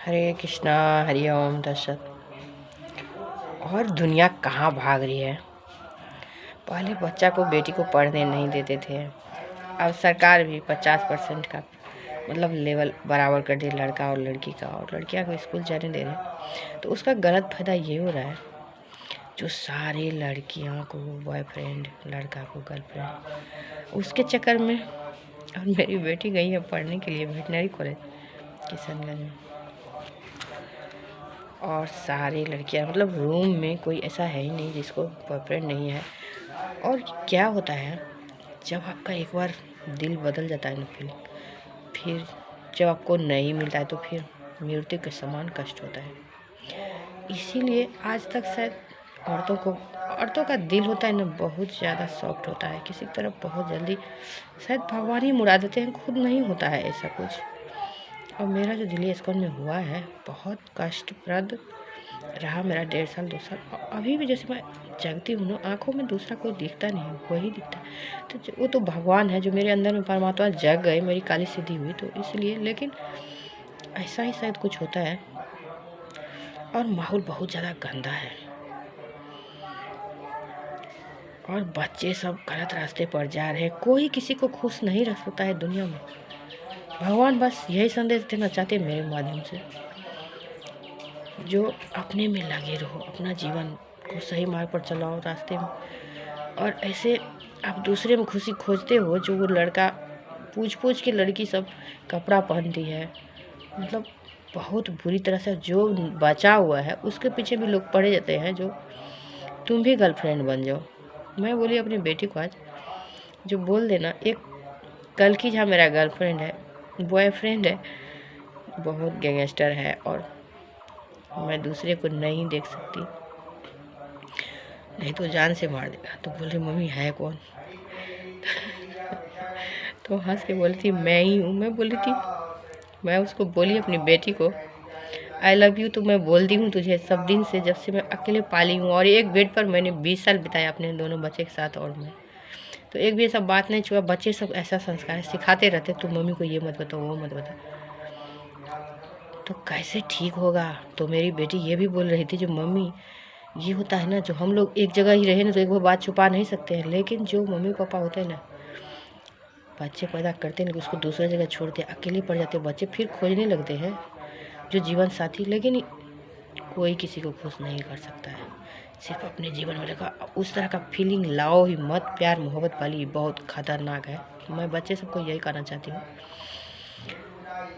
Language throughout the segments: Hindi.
हरे कृष्णा हरि ओम दशरथ। और दुनिया कहाँ भाग रही है। पहले बच्चा को बेटी को पढ़ने नहीं देते थे, अब सरकार भी 50% का मतलब लेवल बराबर कर दी लड़का और लड़की का, और लड़कियां को स्कूल जाने दे रहे। तो उसका गलत फायदा ये हो रहा है, जो सारे लड़कियां को बॉयफ्रेंड, लड़का को गर्लफ्रेंड, उसके चक्कर में। और मेरी बेटी गई है पढ़ने के लिए वेटनरी कॉलेज किशनगंज में, और सारी लड़कियां मतलब रूम में कोई ऐसा है ही नहीं जिसको बॉयफ्रेंड नहीं है। और क्या होता है, जब आपका एक बार दिल बदल जाता है ना, फिर जब आपको नहीं मिलता है तो फिर मृत्यु के समान कष्ट होता है। इसीलिए आज तक शायद औरतों का दिल होता है ना, बहुत ज़्यादा सॉफ्ट होता है, किसी तरफ बहुत जल्दी शायद भगवान ही मुड़ा देते हैं, खुद नहीं होता है ऐसा कुछ। और मेरा जो दिल्ली स्कूल में हुआ है बहुत कष्टप्रद रहा मेरा 1.5 साल 2 साल। अभी भी जैसे मैं जगती हूँ ना, आँखों में दूसरा कोई दिखता नहीं है, वही दिखता है। तो वो तो भगवान है जो मेरे अंदर में परमात्मा जग गए, मेरी काली सिद्धि हुई तो इसलिए। लेकिन ऐसा ही शायद कुछ होता है। और माहौल बहुत ज़्यादा गंदा है, और बच्चे सब गलत रास्ते पर जा रहे हैं। कोई किसी को खुश नहीं रख सकता है दुनिया में। भगवान बस यही संदेश देना चाहते हैं मेरे माध्यम से, जो अपने में लगे रहो, अपना जीवन को सही मार्ग पर चलाओ रास्ते में। और ऐसे आप दूसरे में खुशी खोजते हो, जो वो लड़का पूछ के लड़की सब कपड़ा पहनती है, मतलब बहुत बुरी तरह से। जो बचा हुआ है उसके पीछे भी लोग पड़े जाते हैं, जो तुम भी गर्लफ्रेंड बन जाओ। मैं बोली अपनी बेटी को आज, जो बोल देना एक कल की जहाँ मेरा गर्लफ्रेंड है, बॉयफ्रेंड है, बहुत गैंगस्टर है, और मैं दूसरे को नहीं देख सकती, नहीं तो जान से मार देगा। तो बोली मम्मी है कौन? तो हंस के बोली थी मैं ही हूँ। मैं बोली थी, मैं उसको बोली अपनी बेटी को, आई लव यू तो मैं बोल दी हूँ तुझे सब दिन से, जब से मैं अकेले पाली हूँ। और एक बेड पर मैंने 20 साल बिताया अपने दोनों बच्चे के साथ, और मैं तो एक भी ऐसा बात नहीं छुआ। बच्चे सब ऐसा संस्कार सिखाते रहते, तू मम्मी को ये मत बताओ वो मत बताओ, तो कैसे ठीक होगा। तो मेरी बेटी ये भी बोल रही थी, जो मम्मी ये होता है ना, जो हम लोग एक जगह ही रहे ना तो एक वो बात छुपा नहीं सकते हैं, लेकिन जो मम्मी पापा होते हैं ना, बच्चे पैदा करते हैं उसको दूसरा जगह छोड़ते, अकेले पड़ जाते बच्चे, फिर खोजने लगते हैं जो जीवन साथी। लेकिन कोई किसी को खुश नहीं कर सकता है, सिर्फ अपने जीवन में लगा। उस तरह का फीलिंग लाओ ही मत, प्यार मोहब्बत वाली बहुत खतरनाक है। मैं बच्चे सबको यही कहना चाहती हूँ,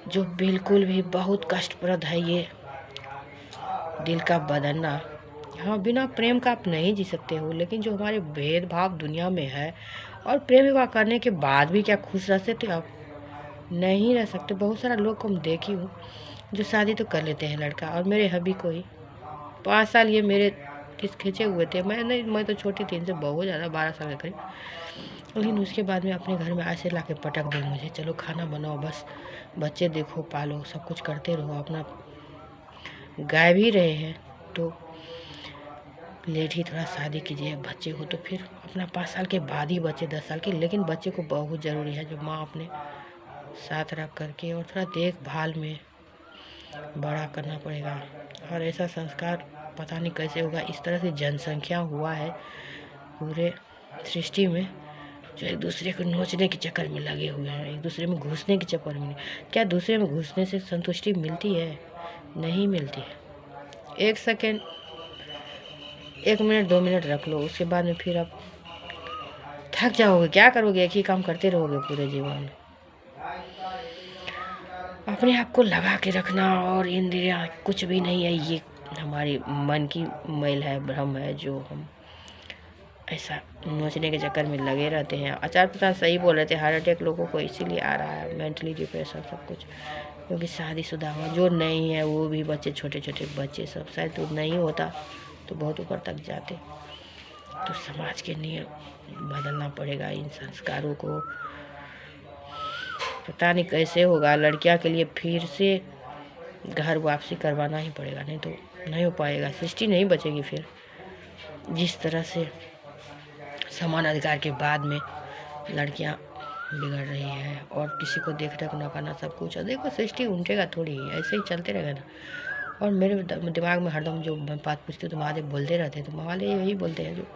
जो बिल्कुल भी बहुत कष्टप्रद है ये दिल का बदलना। हाँ, बिना प्रेम का आप नहीं जी सकते हो, लेकिन जो हमारे भेदभाव दुनिया में है, और प्रेम विवाह करने के बाद भी क्या खुश रह सकते आप? नहीं रह सकते। बहुत सारा लोग को हम देखी हूँ जो शादी तो कर लेते हैं लड़का, और मेरे हबी को ही 5 साल ये मेरे किस खींचे हुए थे। मैं तो छोटी थी इनसे बहुत ज़्यादा, 12 साल के करीब। लेकिन उसके बाद में अपने घर में ऐसे ला के पटक दी मुझे, चलो खाना बनाओ, बस बच्चे देखो, पालो, सब कुछ करते रहो, अपना गाय भी रहे हैं तो लेट ही थोड़ा शादी कीजिए। बच्चे हो तो फिर अपना 5 साल के बाद ही बच्चे, 10 साल के। लेकिन बच्चे को बहुत ज़रूरी है, जो माँ अपने साथ रख करके और थोड़ा देखभाल में बड़ा करना पड़ेगा। और ऐसा संस्कार पता नहीं कैसे होगा। इस तरह से जनसंख्या हुआ है पूरे सृष्टि में, जो एक दूसरे को नोचने के चक्कर में लगे हुए हैं, एक दूसरे में घुसने के चक्कर में। क्या दूसरे में घुसने से संतुष्टि मिलती है? नहीं मिलती है। 1 सेकेंड, 1 मिनट 2 मिनट रख लो, उसके बाद में फिर आप थक जाओगे। क्या करोगे? एक ही काम करते रहोगे पूरे जीवन। अपने आप को लगा के रखना, और इंद्रियां कुछ भी नहीं है, ये हमारी मन की मैल है, भ्रम है, जो हम ऐसा नोचने के चक्कर में लगे रहते हैं। आचार प्रसाद सही बोल रहे थे, हार्ट अटैक लोगों को इसीलिए आ रहा है, मेंटली डिप्रेशन सब कुछ, क्योंकि शादीशुदा हुआ जो नहीं है, वो भी बच्चे, छोटे छोटे बच्चे सब, शायद तो नहीं होता तो बहुत ऊपर तक जाते। तो समाज के नियम बदलना पड़ेगा, इन संस्कारों को। पता नहीं कैसे होगा। लड़कियां के लिए फिर से घर वापसी करवाना ही पड़ेगा, नहीं तो नहीं हो पाएगा, सृष्टि नहीं बचेगी फिर। जिस तरह से समान अधिकार के बाद में लड़कियां बिगड़ रही है और किसी को देख रेख ना पाना सब कुछ। और देखो सृष्टि उनटेगा थोड़ी, ऐसे ही चलते रहेगा ना। और मेरे दिमाग में हरदम जो मैं बात पूछती हूँ तो महादेव बोलते रहते हैं, तो महादेव यही बोलते हैं जो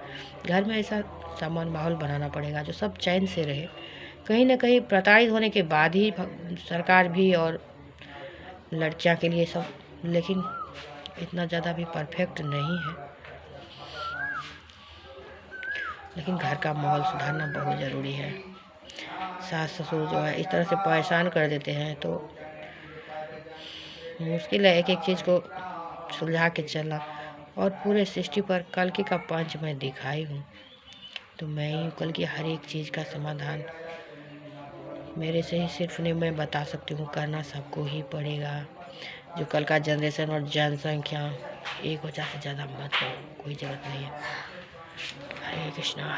घर में ऐसा सामान माहौल बनाना पड़ेगा जो सब चैन से रहे। कहीं ना कहीं प्रताड़ित होने के बाद ही सरकार भी और लड़कियां के लिए सब, लेकिन इतना ज़्यादा भी परफेक्ट नहीं है। लेकिन घर का माहौल सुधारना बहुत ज़रूरी है। सास ससुर जो है इस तरह से परेशान कर देते हैं तो मुश्किल है एक एक चीज़ को सुलझा के चलना। और पूरे सृष्टि पर कल की का पंच मैं दिखाई हूँ, तो मैं ही कल की हर एक चीज़ का समाधान मेरे से ही सिर्फ नहीं मैं बता सकती हूँ, करना सबको ही पड़ेगा। जो कल का जनरेशन और जनसंख्या 1,000 से ज़्यादा मत हो, कोई ज़रूरत नहीं है। हरे कृष्णा हरे